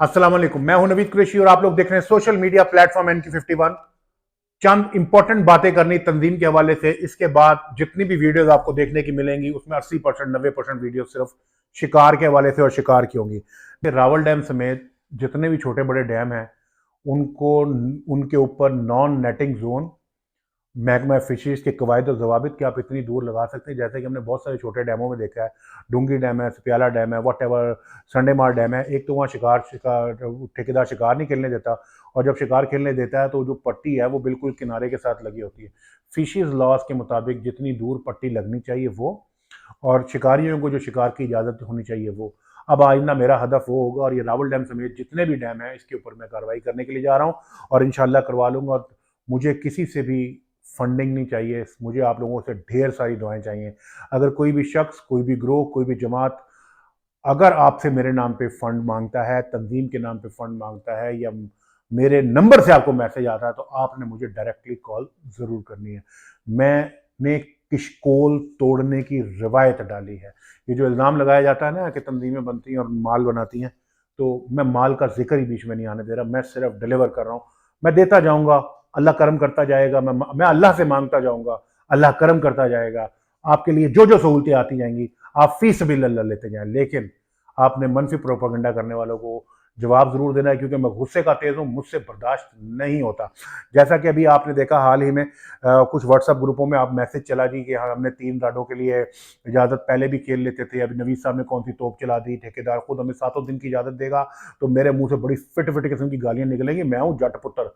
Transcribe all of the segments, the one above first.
अस्सलाम वालेकुम, मैं हूं नवीद कुरैशी और आप लोग देख रहे हैं सोशल मीडिया प्लेटफॉर्म NQ51। चंद इंपॉर्टेंट बातें करनी तंजीम के हवाले से। इसके बाद जितनी भी वीडियोस आपको देखने की मिलेंगी उसमें 80% 90% वीडियो सिर्फ शिकार के हवाले से और शिकार की होंगी। रावल डैम समेत जितने भी छोटे बड़े डैम हैं उनको उनके ऊपर नॉन नेटिंग जोन महकमा फिशरीज के कवायद और जवाबित कि आप इतनी दूर लगा सकते हैं, जैसे कि हमने बहुत सारे छोटे डैमों में देखा है। डूंगी डैम है, सप्याला डैम है, वट एवर, संडे मार डैम है। एक तो वहाँ शिकार ठेकेदार शिकार नहीं खेलने देता, और जब शिकार खेलने देता है तो जो पट्टी है वो बिल्कुल किनारे के साथ लगी होती है। फिशीज लॉज के मुताबिक जितनी दूर पट्टी लगनी चाहिए वो, और शिकारियों को जो शिकार की इजाज़त होनी चाहिए वो। अब आइंदा मेरा हदफ वो होगा, और ये रावल डैम समेत जितने भी डैम हैं इसके ऊपर मैं कार्रवाई करने के लिए जा रहा हूँ और इंशाल्लाह करवा लूँगा। और मुझे किसी से भी फंडिंग नहीं चाहिए, मुझे आप लोगों से ढेर सारी दुआएं चाहिए। अगर कोई भी शख्स, कोई भी ग्रोह, कोई भी जमात अगर आपसे मेरे नाम पे फंड मांगता है, तंजीम के नाम पे फंड मांगता है, या मेरे नंबर से आपको मैसेज आता है, तो आपने मुझे डायरेक्टली कॉल ज़रूर करनी है। मैंने किशकोल तोड़ने की रिवायत डाली है। ये जो इल्ज़ाम लगाया जाता है ना कि तंजीमें बनती हैं और माल बनाती हैं, तो मैं माल का जिक्र ही बीच में नहीं आने दे रहा। मैं सिर्फ डिलीवर कर रहा हूँ। मैं देता जाऊँगा, अल्लाह करम करता जाएगा। मैं अल्लाह से मांगता जाऊँगा, अल्लाह करम करता जाएगा। आपके लिए जो जो सहूलतें आती जाएंगी आप फी सबिलिल्लाह लेते जाएं। लेकिन आपने मनफी प्रोपेगेंडा करने वालों को जवाब जरूर देना है, क्योंकि मैं गुस्से का तेज हूं, मुझसे बर्दाश्त नहीं होता। जैसा कि अभी आपने देखा हाल ही में कुछ व्हाट्सएप ग्रुपों में आप मैसेज चला दी कि हाँ हमने 3 राडों के लिए इजाजत पहले भी खेल लेते थे, अभी नवीद साहब ने कौन सी तोप चला दी, ठेकेदार खुद हमें 7 दिन की इजाजत देगा। तो मेरे मुंह से बड़ी फिट फिट किस्म की गालियां निकलेंगी। मैं हूं जट पुत्र।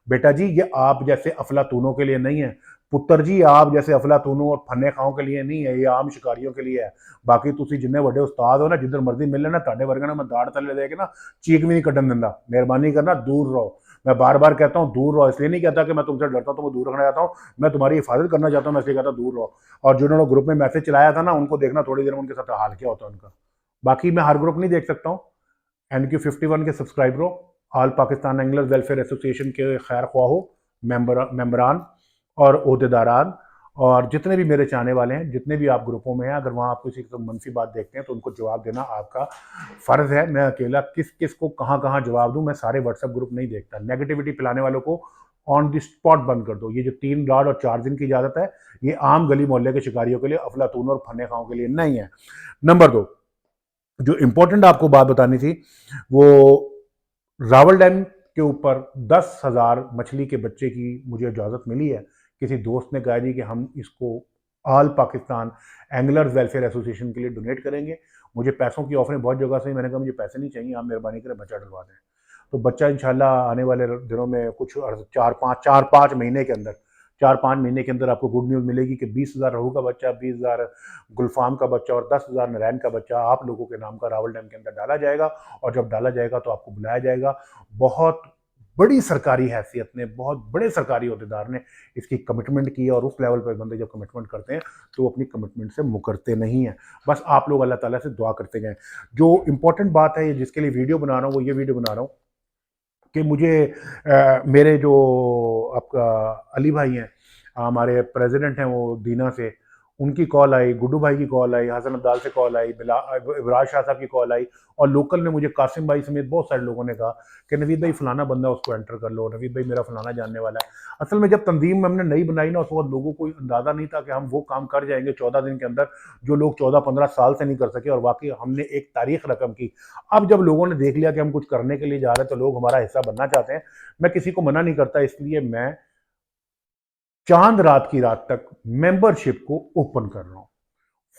बेटा जी, ये आप जैसे अफलातूनों के लिए नहीं है। पुत्र जी, आप जैसे अफलातूनों और फन्ने खाओं के लिए नहीं है, ये आम शिकारियों के लिए है। बाकी तुसी जिन्ने बड़े उस्ताद हो ना, जिधर मर्जी मिल लेना, ਤੁਹਾਡੇ वर्गे ना मैं दाड़ थले दे के ना चीख भी नहीं कटन दिंदा। मेहरबानी करना, दूर रहो। मैं बार बार कहता हूँ दूर रहो, इसलिए नहीं कहता कि मैं तुमसे डरता हूँ, तुम्हें दूर रखना चाहता हूँ। मैं तुम्हारी हिफाजत करना चाहता हूँ, मैं इसलिए कहता हूँ दूर रहो। और जिन्होंने ग्रुप में मैसेज चलाया था ना, उनको देखना थोड़ी देर में उनके साथ हाल क्या होता है उनका। बाकी मैं हर ग्रुप नहीं देख सकता हूँ। NQ51 के सब्सक्राइबरों, all Pakistan anglers welfare association के खैर ख्वाहों, मेंबरान और अहदेदारान, और जितने भी मेरे चाहने वाले हैं, जितने भी आप ग्रुपों में हैं, अगर वहाँ आप किसी की मनफी बात देखते हैं तो उनको जवाब देना आपका फ़र्ज़ है। मैं अकेला किस किस को कहाँ कहाँ जवाब दूँ, मैं सारे व्हाट्सएप ग्रुप नहीं देखता। नेगेटिविटी फैलाने वालों को ऑन द स्पॉट बंद कर दो। ये जो 3 राड और 4 दिन की इजाज़त है, ये आम गली मोहल्ले के शिकारियों के लिए, अफलातून और फन्ने खाओं के लिए नहीं है। नंबर 2, जो इंपॉर्टेंट आपको बात बतानी थी, वो रावल डैम के ऊपर 10,000 मछली के बच्चे की मुझे इजाज़त मिली है। किसी दोस्त ने कहा जी कि हम इसको all Pakistan anglers welfare association के लिए डोनेट करेंगे। मुझे पैसों की ऑफरें बहुत जगह से, मैंने कहा मुझे पैसे नहीं चाहिए, आप मेहरबानी करें बच्चा डलवा दें। तो बच्चा इंशाल्लाह आने वाले दिनों में कुछ 4-5 महीने के अंदर, 4-5 महीने के अंदर आपको गुड न्यूज़ मिलेगी कि 20,000 रहू का बच्चा, 20,000 गुलफाम का बच्चा और 10,000 नारायण का बच्चा आप लोगों के नाम का रावल डैम के अंदर डाला जाएगा। और जब डाला जाएगा तो आपको बुलाया जाएगा। बहुत बड़ी सरकारी हैसियत ने, बहुत बड़े सरकारी अहदेदार ने इसकी कमिटमेंट की है, और उस लेवल पर बंदे जब कमिटमेंट करते हैं तो वो अपनी कमिटमेंट से मुकरते नहीं हैं। बस आप लोग अल्लाह ताला से दुआ करते जाएं। जो इंपॉर्टेंट बात है, जिसके लिए वीडियो बना रहा हूँ, वो ये वीडियो बना रहा हूँ कि मुझे मेरे जो आपका अली भाई हैं, हमारे प्रेसिडेंट हैं वो दीना से, उनकी कॉल आई, गुड्डू भाई की कॉल आई, हसन अब्दाल से कॉल आई, इबराज शाह साहब की कॉल आई, और लोकल में मुझे कासिम भाई समेत बहुत सारे लोगों ने कहा कि नवीद भाई फलाना बंदा उसको एंटर कर लो, नवीद भाई मेरा फलाना जानने वाला है। असल में जब तंजीम हमने नई बनाई ना, उस वक्त लोगों को अंदाज़ा नहीं था कि हम वो काम कर जाएंगे 14 दिन के अंदर जो लोग 14-15 साल से नहीं कर सके, और वाकई हमने एक तारीख रकम की। अब जब लोगों ने देख लिया कि हम कुछ करने के लिए जा रहे हैं तो लोग हमारा हिस्सा बनना चाहते हैं। मैं किसी को मना नहीं करता, इसलिए मैं चांद रात की रात तक मेंबरशिप को ओपन कर रहा हूं।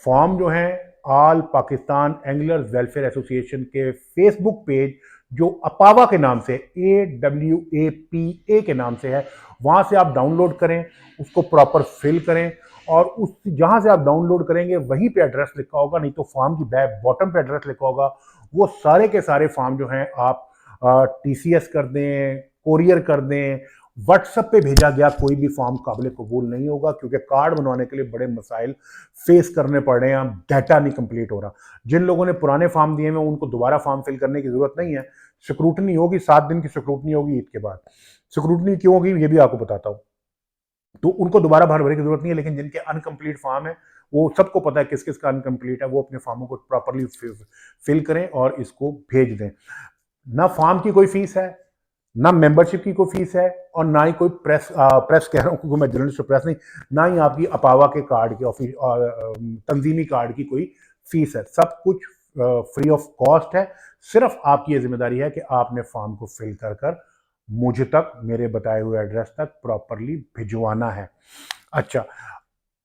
फॉर्म जो है all Pakistan anglers welfare association के फेसबुक पेज, जो अपावा के नाम से, AWAPA के नाम से है, वहां से आप डाउनलोड करें, उसको प्रॉपर फिल करें, और उस जहां से आप डाउनलोड करेंगे वहीं पे एड्रेस लिखा होगा, नहीं तो फॉर्म की बैक बॉटम पे एड्रेस लिखा होगा। वो सारे के सारे फॉर्म जो हैं आप TCS कर दें, कोरियर कर दें, व्हाट्सएप पे भेजा गया कोई भी फॉर्म काबिल कबूल नहीं होगा, क्योंकि कार्ड बनवाने के लिए बड़े मसाइल फेस करने पड़ रहे हैं। डाटा नहीं कंप्लीट हो रहा। जिन लोगों ने पुराने फॉर्म दिए हैं उनको दोबारा फॉर्म फिल करने की जरूरत नहीं है। स्क्रूटनी होगी, 7 दिन की स्क्रूटनी होगी ईद के बाद। स्क्रूटनी क्यों होगी ये भी आपको बताता हूँ। तो उनको दोबारा भरने की जरूरत नहीं है, लेकिन जिनके अनकंप्लीट फॉर्म है, वो सबको पता है किस किस का अनकंप्लीट है, वो अपने फॉर्मों को प्रॉपरली फिल करें और इसको भेज दें। ना फार्म की कोई फीस है, ना मेंबरशिप की कोई फीस है, और ना ही कोई प्रेस कह रहा हूँ क्योंकि मैं जर्नलिस्ट प्रेस नहीं, ना ही आपकी अपावा के कार्ड के ऑफिस और तंजीमी कार्ड की कोई फीस है। सब कुछ फ्री ऑफ कॉस्ट है। सिर्फ आपकी ये जिम्मेदारी है कि आपने फॉर्म को फिल कर कर मुझ तक, मेरे बताए हुए एड्रेस तक प्रॉपरली भिजवाना है। अच्छा,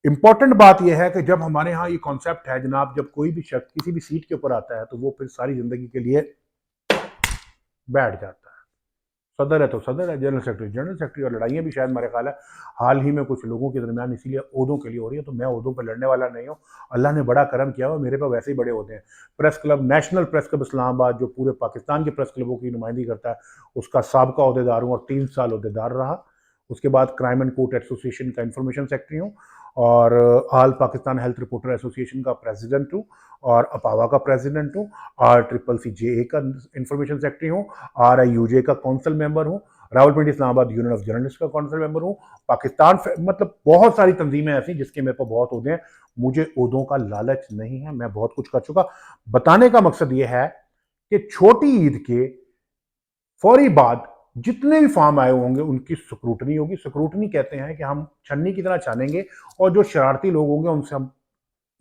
इंपॉर्टेंट बात यह है कि जब हमारे यहाँ ये कॉन्सेप्ट है जनाब, जब कोई भी शख्स किसी भी सीट के ऊपर आता है तो वो फिर सारी जिंदगी के लिए बैठ जाता है। सदर है तो सदर है, जनरल सेक्रेटरी, और लड़ाइयाँ भी शायद मेरे ख्याल है हाल ही में कुछ लोगों के दरमियान इसीलिए ओहदों के लिए हो रही है। तो मैं ओहदों पर लड़ने वाला नहीं हूँ, अल्लाह ने बड़ा करम किया हुआ, मेरे पे वैसे ही बड़े होते हैं। Press club, national press club Islamabad, जो पूरे पाकिस्तान के प्रेस क्लबों की नुमाइंदगी करता है, उसका साबका अहदेदार हूँ और 3 साल अहदेदार रहा। उसके बाद क्राइम एंड कोर्ट एसोसिएशन का इंफॉर्मेशन सेक्रेटरी हूँ, और all Pakistan health reporter association का प्रेसिडेंट हूँ, और अपावा का प्रेसिडेंट हूँ, RCCJ का इंफॉर्मेशन सेक्रेटरी हूँ, RIUJ का काउंसिल मेंबर हूँ, Rawalpindi Islamabad union of journalist का काउंसिल मेंबर हूँ, पाकिस्तान मतलब बहुत सारी तंजीमें ऐसी जिसके मेरे पर बहुत उहदे हैं। मुझे उहदों का लालच नहीं है, मैं बहुत कुछ कर चुका। बताने का मकसद ये है कि छोटी ईद के फौरी बाद जितने भी फॉर्म आए होंगे उनकी स्क्रूटनी होगी। स्क्रूटनी कहते हैं कि हम छन्नी की तरह छानेंगे, और जो शरारती लोग होंगे उनसे हम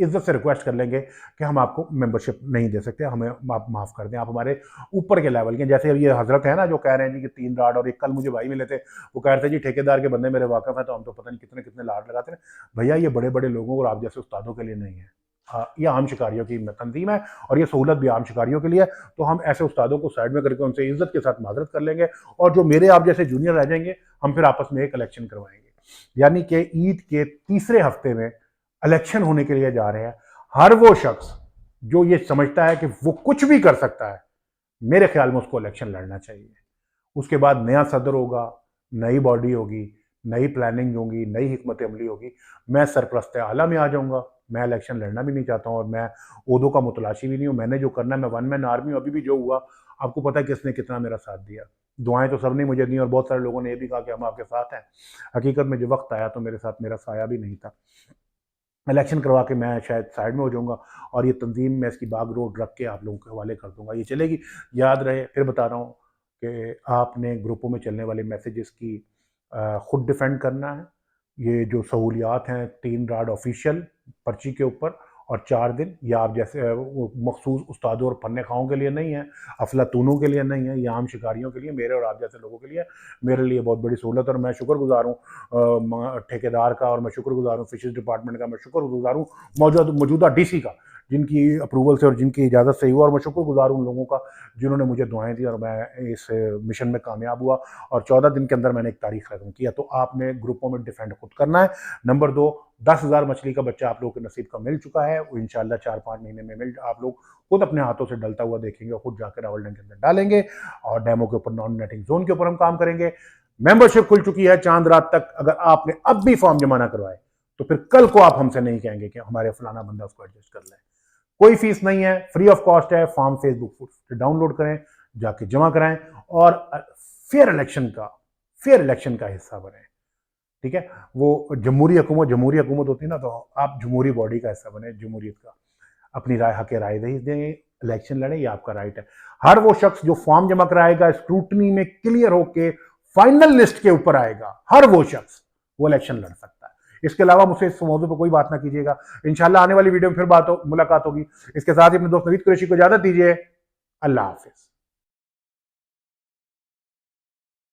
इज्जत से रिक्वेस्ट कर लेंगे कि हम आपको मेंबरशिप नहीं दे सकते, हमें आप माफ कर दें, आप हमारे ऊपर के लेवल के। जैसे अब ये हजरत है ना जो कह रहे हैं जी कि 3 लाड, और एक कल मुझे भाई मिले थे, वो कह रहे थे जी ठेकेदार के बंदे मेरे वाकफ है तो हम तो पता नहीं कितने कितने लाड लगाते हैं। भैया ये बड़े बड़े लोगों और आप जैसे उस्तादों के लिए नहीं है। ये आम शिकारियों की तंजीम है, और ये सहूलत भी आम शिकारियों के लिए है। तो हम ऐसे उस्तादों को साइड में करके उनसे इज्जत के साथ माजरत कर लेंगे, और जो मेरे आप जैसे जूनियर रह जाएंगे हम फिर आपस में एक इलेक्शन करवाएंगे। यानी कि ईद के तीसरे हफ्ते में इलेक्शन होने के लिए जा रहे हैं। हर वो शख्स जो ये समझता है कि वो कुछ भी कर सकता है, मेरे ख्याल में उसको इलेक्शन लड़ना चाहिए। उसके बाद नया सदर होगा, नई बॉडी होगी, नई प्लानिंग होगी, नई हिकमत अमली होगी। मैं सरपरस्त आला में आ जाऊंगा। मैं इलेक्शन लड़ना भी नहीं चाहता हूँ, और मैं ओहदों का मुतलाशी भी नहीं हूँ। मैंने जो करना है, मैं वन मैन आर्मी हूँ। अभी भी जो हुआ आपको पता है किसने कितना मेरा साथ दिया। दुआएं तो सब ने मुझे दी, और बहुत सारे लोगों ने ये भी कहा कि हम आपके साथ हैं। हकीकत में जो वक्त आया तो मेरे साथ मेरा साया भी नहीं था। इलेक्शन करवा के मैं शायद साइड में हो जाऊंगा, और ये तंजीम मैं इसकी बाग रोड रख के आप लोगों के हवाले कर दूंगा, ये चलेगी। याद रहे, फिर बता रहा हूँ कि आपने ग्रुपों में चलने वाले मैसेजेस की खुद डिफेंड करना है। ये जो सहूलियात हैं 3 राड ऑफिशियल पर्ची के ऊपर, और 4 दिन, ये आप जैसे मखसूस उस्तादों और पन्ने खाओं के लिए नहीं है, अफलातूनों के लिए नहीं है, ये आम शिकारियों के लिए, मेरे और आप जैसे लोगों के लिए। मेरे लिए बहुत बड़ी सहूलत, और मैं शुक्रगुजार हूँ ठेकेदार का, और मैं शुक्रगुजार हूँ फिशरीज डिपार्टमेंट का, मैं शुक्रगुजार हूँ मौजूदा DC का, जिनकी अप्रूवल से और जिनकी इजाज़त से हुआ। और मैं शुक्रगुजार हूँ लोगों का जिन्होंने मुझे दुआएं दी, और मैं इस मिशन में कामयाब हुआ, और 14 दिन के अंदर मैंने एक तारीख खत्म किया। तो आपने ग्रुपों में डिफेंड खुद करना है। नंबर 2, 10,000 मछली का बच्चा आप लोगों के नसीब का मिल चुका है, वो इंशाल्लाह 4-5 महीने में मिल, आप लोग खुद अपने हाथों से डलता हुआ देखेंगे, और खुद जाकर रावलडंग के अंदर डालेंगे, और डैमो के ऊपर, नॉन नेटिंग जोन के ऊपर हम काम करेंगे। मेंबरशिप खुल चुकी है चांद रात तक। अगर आपने अब भी फॉर्म जमा ना करवाए तो फिर कल को आप हमसे नहीं कहेंगे कि हमारे फलाना बंदा उसको एडजस्ट कर ले। कोई फीस नहीं है, फ्री ऑफ कॉस्ट है। फॉर्म फेसबुक से डाउनलोड करें, जाके जमा कराएं, और फेयर इलेक्शन का हिस्सा बने। ठीक है, वो जमहूरी हुकूमत होती है ना, तो आप जमहूरी बॉडी का हिस्सा बने, जमहूरियत का। अपनी हक राय दें, इलेक्शन लड़े, ये आपका राइट है। हर वो शख्स जो फॉर्म जमा कराएगा, स्क्रूटनी में क्लियर होके फाइनल लिस्ट के ऊपर आएगा, हर वो शख्स वो इलेक्शन लड़ सकता है। इसके अलावा मुझसे इस मौजूद पर कोई बात ना कीजिएगा। इंशाल्लाह आने वाली वीडियो में फिर मुलाकात होगी। इसके साथ ही अपने दोस्त नवीद कुरैशी को इजाजत दीजिए। अल्लाह हाफिज।